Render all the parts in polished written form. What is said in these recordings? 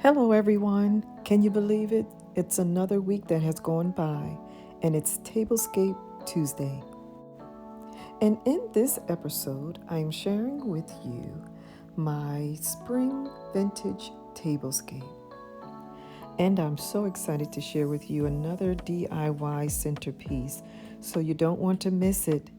Hello, everyone. Can you believe it? It's another week that has gone by, and it's Tablescape Tuesday. And in this episode, I'm sharing with you my spring vintage tablescape. And I'm so excited to share with you another DIY centerpiece, so you don't want to miss it.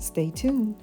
Stay tuned.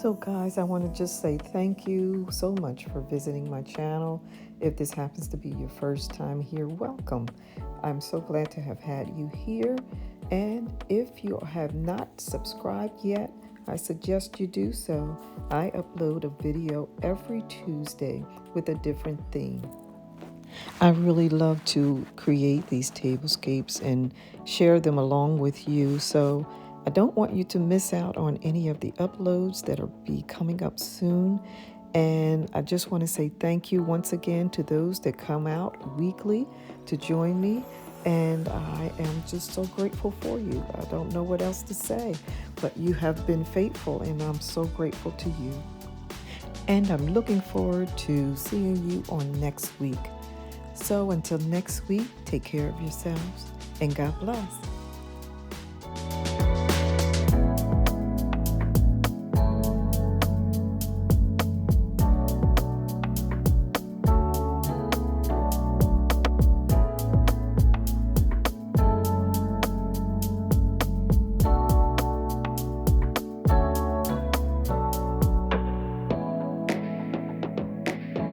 So guys, I want to just say thank you so much for visiting my channel. If this happens to be your first time here, welcome. I'm so glad to have had you here. And if you have not subscribed yet, I suggest you do so. I upload a video every Tuesday with a different theme. I really love to create these tablescapes and share them along with you, so I don't want you to miss out on any of the uploads that will be coming up soon. And I just want to say thank you once again to those that come out weekly to join me. And I am just so grateful for you. I don't know what else to say, but you have been faithful, and I'm so grateful to you. And I'm looking forward to seeing you on next week. So until next week, take care of yourselves and God bless.